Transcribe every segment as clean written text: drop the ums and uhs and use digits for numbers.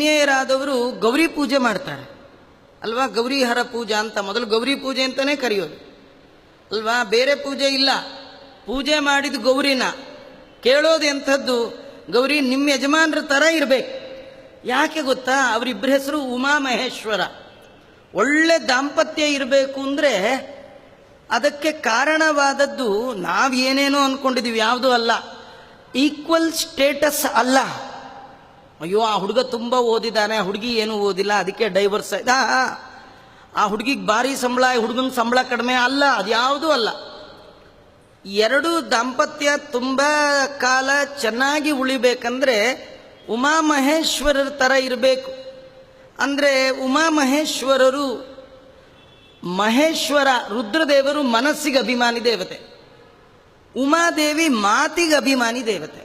ಜ್ಞೇಯರಾದವರು ಗೌರಿ ಪೂಜೆ ಮಾಡ್ತಾರೆ ಅಲ್ವಾ. ಗೌರಿಹರ ಪೂಜಾ ಅಂತ ಮೊದಲು ಗೌರಿ ಪೂಜೆ ಅಂತಲೇ ಕರೆಯೋದು ಅಲ್ವಾ. ಬೇರೆ ಪೂಜೆ ಇಲ್ಲ. ಪೂಜೆ ಮಾಡಿದ ಗೌರಿನ ಕೇಳೋದು ಎಂಥದ್ದು, ಗೌರಿ ನಿಮ್ಮ ಯಜಮಾನ್ರ ಥರ ಇರಬೇಕು. ಯಾಕೆ ಗೊತ್ತಾ, ಅವರಿಬ್ಬರ ಹೆಸರು ಉಮಾ ಮಹೇಶ್ವರ. ಒಳ್ಳೆ ದಾಂಪತ್ಯ ಇರಬೇಕು ಅಂದರೆ ಅದಕ್ಕೆ ಕಾರಣವಾದದ್ದು ನಾವೇನೇನೋ ಅಂದ್ಕೊಂಡಿದ್ದೀವಿ, ಯಾವುದೂ ಅಲ್ಲ. ಈಕ್ವಲ್ ಸ್ಟೇಟಸ್ ಅಲ್ಲ. ಅಯ್ಯೋ ಆ ಹುಡುಗ ತುಂಬ ಓದಿದ್ದಾನೆ, ಹುಡುಗಿ ಏನೂ ಓದಿಲ್ಲ, ಅದಕ್ಕೆ ಡೈವರ್ಸ್ ಆಯ್ತಾ. ಆ ಹುಡುಗಿಗೆ ಭಾರಿ ಸಂಬಳ, ಹುಡುಗಂಗೆ ಸಂಬಳ ಕಡಿಮೆ ಅಲ್ಲ, ಅದ್ಯಾವುದೂ ಅಲ್ಲ. ಎರಡು ದಾಂಪತ್ಯ ತುಂಬ ಕಾಲ ಚೆನ್ನಾಗಿ ಉಳಿಬೇಕಂದ್ರೆ ಉಮಾಮಹೇಶ್ವರರ ಥರ ಇರಬೇಕು. ಅಂದರೆ ಉಮಾಮಹೇಶ್ವರರು, ಮಹೇಶ್ವರ ರುದ್ರದೇವರು ಮನಸ್ಸಿಗೆ ಅಭಿಮಾನಿ ದೇವತೆ, ಉಮಾದೇವಿ ಮಾತಿಗೆ ಅಭಿಮಾನಿ ದೇವತೆ.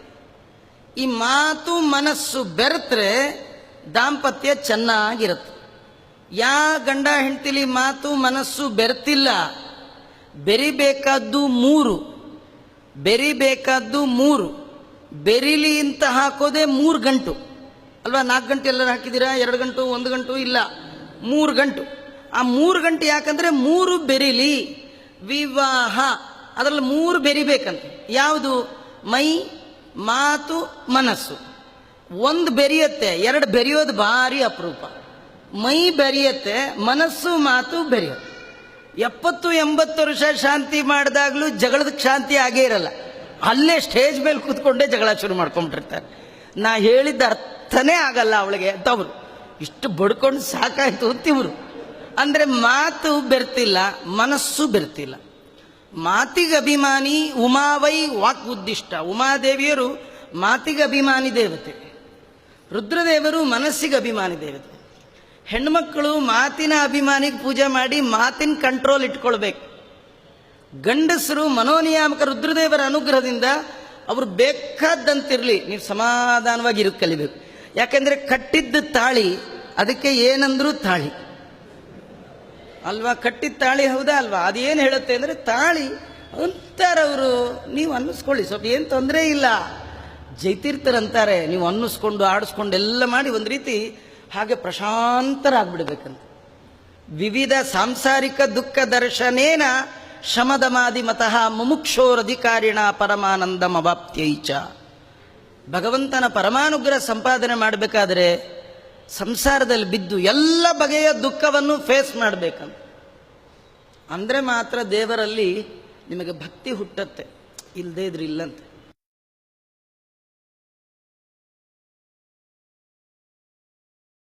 ಈ ಮಾತು ಮನಸ್ಸು ಬೆರೆತ್ರೆ ದಾಂಪತ್ಯ ಚೆನ್ನಾಗಿರುತ್ತೆ. ಯಾ ಗಂಡ ಹೆಂಡತಿಲಿ ಮಾತು ಮನಸ್ಸು ಬೆರೆತಿಲ್ಲ, ಬೆರಿಬೇಕಾದ್ದು ಮೂರು, ಬೆರಿಲಿ ಅಂತ ಹಾಕೋದೆ 3 ಗಂಟು ಅಲ್ವಾ. 4 ಗಂಟೆ ಎಲ್ಲರೂ ಹಾಕಿದ್ದೀರಾ, 2 ಗಂಟು 1 ಗಂಟು ಇಲ್ಲ, 3 ಗಂಟು. ಆ 3 ಗಂಟೆ ಯಾಕಂದ್ರೆ 3 ಬೆರಿಲಿ, ವಿವಾಹ ಅದರಲ್ಲಿ 3 ಬೆರಿಬೇಕಂತ. ಯಾವುದು? ಮೈ, ಮಾತು, ಮನಸ್ಸು. 1 ಬೆರೆಯುತ್ತೆ, 2 ಬೆರೆಯೋದು ಭಾರಿ ಅಪರೂಪ. ಮೈ ಬೆರೆಯುತ್ತೆ, ಮನಸ್ಸು ಮಾತು ಬೆರೆಯುತ್ತೆ. 70-80 ವರ್ಷ ಶಾಂತಿ ಮಾಡಿದಾಗಲೂ ಜಗಳದ ಶಾಂತಿ ಆಗೇ ಇರಲ್ಲ. ಅಲ್ಲೇ ಸ್ಟೇಜ್ ಮೇಲೆ ಕೂತ್ಕೊಂಡೇ ಜಗಳ ಶುರು ಮಾಡ್ಕೊಂಡ್ಬಿಟ್ಟಿರ್ತಾರೆ. ನಾ ಹೇಳಿದ್ದ ಅರ್ಥನೇ ಆಗಲ್ಲ ಅವಳಿಗೆ ಅಂತವ್ರು, ಇಷ್ಟು ಬಡ್ಕೊಂಡು ಸಾಕಾಯ್ತು ಅಂತಿವ್ರು. ಅಂದರೆ ಮಾತು ಬೆರ್ತಿಲ್ಲ, ಮನಸ್ಸು ಬೆರ್ತಿಲ್ಲ. ಮಾತಿಗೆ ಅಭಿಮಾನಿ ಉಮಾವೈ ವಾಕ್ ಉದ್ದಿಷ್ಟ. ಉಮಾದೇವಿಯರು ಮಾತಿಗೆ ಅಭಿಮಾನಿ ದೇವತೆ, ರುದ್ರದೇವರು ಮನಸ್ಸಿಗೆ ಅಭಿಮಾನಿ ದೇವತೆ. ಹೆಣ್ಮಕ್ಕಳು ಮಾತಿನ ಅಭಿಮಾನಿಗೆ ಪೂಜೆ ಮಾಡಿ ಮಾತಿನ ಕಂಟ್ರೋಲ್ ಇಟ್ಕೊಳ್ಬೇಕು. ಗಂಡಸರು ಮನೋನಿಯಾಮಕ ರುದ್ರದೇವರ ಅನುಗ್ರಹದಿಂದ ಅವರು ಬೇಕಾದಂತಿರಲಿ, ನೀವು ಸಮಾಧಾನವಾಗಿ ಇರೋದು ಕಲಿಬೇಕು. ಯಾಕೆಂದರೆ ಕಟ್ಟಿದ್ದ ತಾಳಿ, ಅದಕ್ಕೆ ಏನಂದ್ರೂ ತಾಳಿ ಅಲ್ವಾ. ಕಟ್ಟಿದ ತಾಳಿ ಹೌದಾ ಅಲ್ವಾ. ಅದೇನು ಹೇಳುತ್ತೆ ಅಂದರೆ ತಾಳಿ ಅಂತಾರವರು, ನೀವು ಅನ್ನಿಸ್ಕೊಳ್ಳಿ, ಸ್ವಲ್ಪ ಏನು ತೊಂದರೆ ಇಲ್ಲ. ಜೈತೀರ್ಥರಂತಾರೆ, ನೀವು ಅನ್ನಿಸ್ಕೊಂಡು ಆಡಿಸ್ಕೊಂಡು ಎಲ್ಲ ಮಾಡಿ ಒಂದು ರೀತಿ ಹಾಗೆ ಪ್ರಶಾಂತರಾಗ್ಬಿಡ್ಬೇಕಂತ. ವಿವಿಧ ಸಾಂಸಾರಿಕ ದುಃಖ ದರ್ಶನೇನ ಶಮದಮಾದಿ ಮತಃ ಮುಮುಕ್ಷೋರಧಿಕಾರಿಣ ಪರಮಾನಂದಮವಾಪ್ತ್ಯೈಚ. ಭಗವಂತನ ಪರಮಾನುಗ್ರಹ ಸಂಪಾದನೆ ಮಾಡಬೇಕಾದ್ರೆ ಸಂಸಾರದಲ್ಲಿ ಬಿದ್ದು ಎಲ್ಲ ಬಗೆಯ ದುಃಖವನ್ನು ಫೇಸ್ ಮಾಡಬೇಕಂತ. ಅಂದರೆ ಮಾತ್ರ ದೇವರಲ್ಲಿ ನಿಮಗೆ ಭಕ್ತಿ ಹುಟ್ಟತ್ತೆ, ಇಲ್ಲದೇ ಇದ್ರೆ ಇಲ್ಲಂತೆ.